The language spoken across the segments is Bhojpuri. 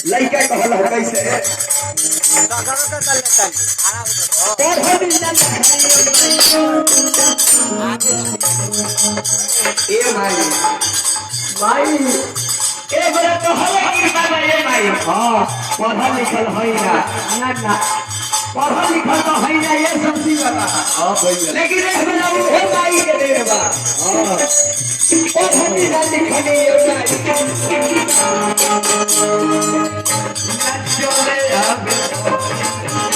लड़का कहल हो कैसे ए माई माई ए बड़ा तो हवा की बात है माई हां पढ़ा लिखल है ना ना पढ़ा लिखल तो है ना ये समझी बात हां भैया लेकिन रे बड़ा वो माई के दे बा हां पढ़ा लिखल ये माई चले आवे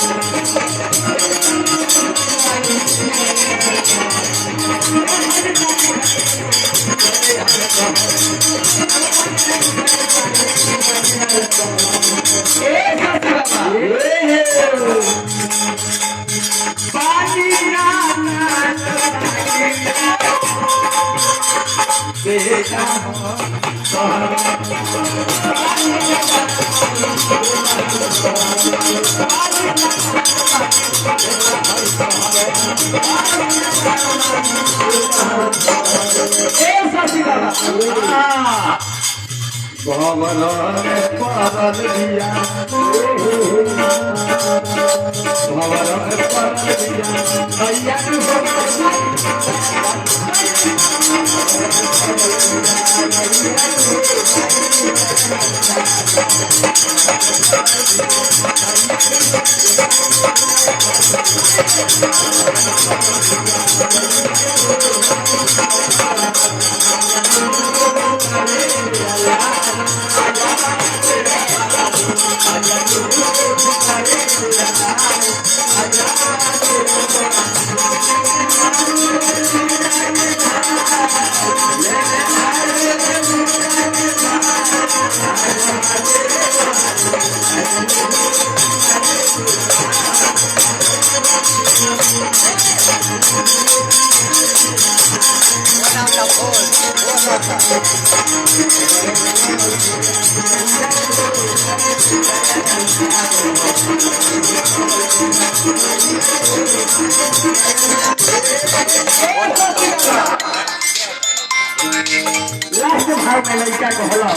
लास्ट भाग में लड़का कहला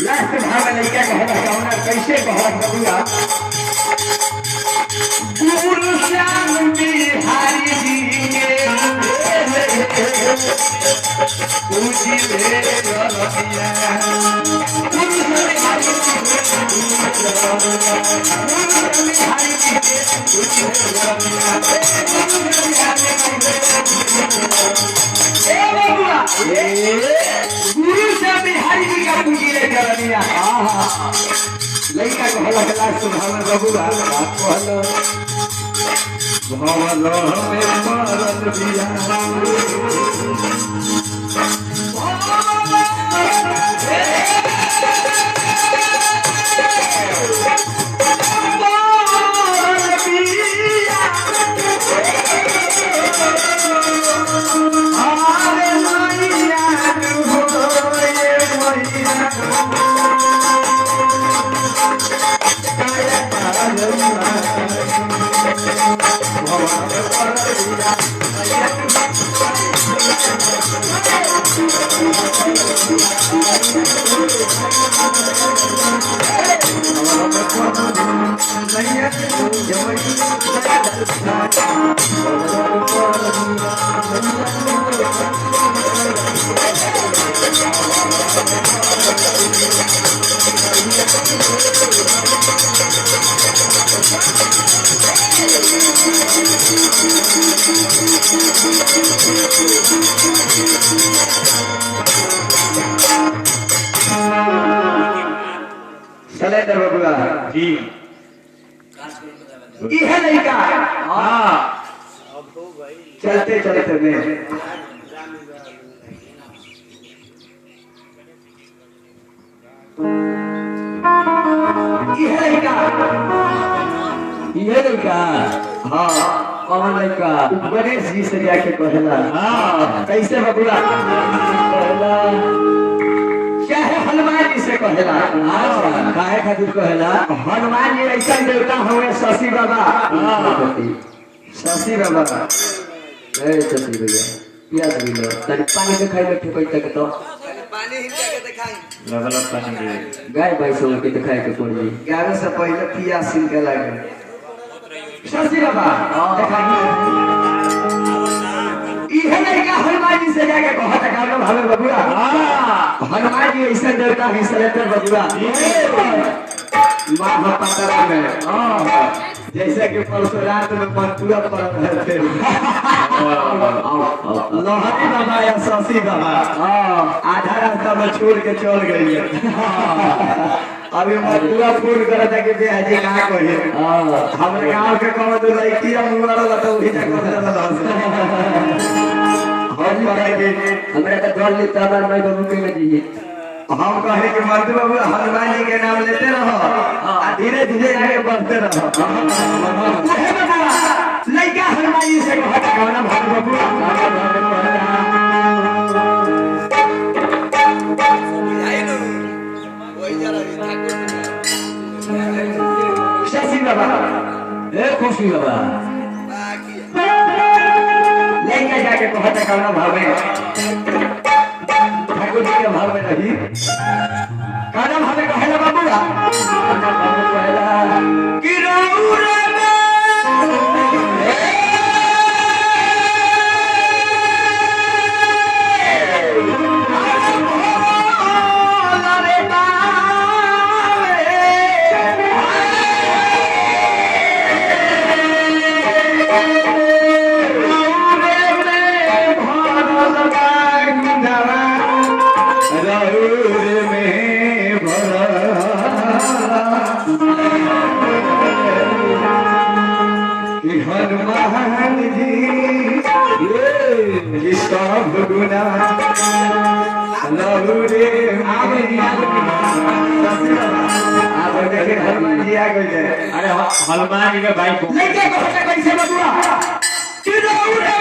लास्ट भाग में लड़का कहला कौना कैसे कहला बबुआ गुरु श्याम बिहारी जी पूजी रे रतिया गुरु बिहारी गुरु से बिहारी जी का पूजी रे रतिया लड़का को हल्ला क्लास सुभावन बबुआ बात को हल्ला भवलो में मरल बिया सलेंडर बबुआ जी इहे लड़का हाँ चलते चलते में ये लड़का हाँ कौन लड़का गणेश जी से जाके कहला हाँ कैसे बबुआ कहला चाहे हनुमान जी से कहला अच्छा काहे खातिर कहेला हनुमान जी ऐसा देवता हुए शशि बाबा शशि बाबा ए सती भैया पिया दिलो तनी पानी के खाई बैठे कोई तक तो पानी ही जाके दिखाई लगल पानी दे गाय भाई सब के दिखाई के पड़ी 11 से पहले पिया सिंह के लगे शशि बाबा इहे लड़का हनुमान जी से जाके कहत का भावे बबुआ हनुमान जी ऐसा देवता है सलेंडर बबुआ माँ पता में जैसे कि परशुराम में मंतुआ पर रहते लोहरी बाबा या शशि बाबा आधा रास्ता में छोड़ के चल गई अभी मंतुआ फोन कर था कि बेहाजी कहाँ कही हमारे गाँव के कौन तो लड़की मुबारक तो वही तक हम कहेंगे हमरा का डर लेता हमार भाई बाबू के लगी हम कहे कि मंतु बाबू हनुमान जी के नाम लेते रहो धीरे धीरे आगे बढ़ते रहो लड़का हनुमान जी से कहना बाबू वही जरा ठाकुर शशि बाबा ए खुशी बाबा बाकी लड़का जाके कहता कहना भावे ठाकुर जी के भाव में रही कहना भावे कहला बाबू कहना भावे कहला कि रौरे हनुमान जी सब गुना लहुरे हनुमान जी आ गए अरे हनुमान जी के भाई को लेके कहता कैसे बबुआ कि लहुरे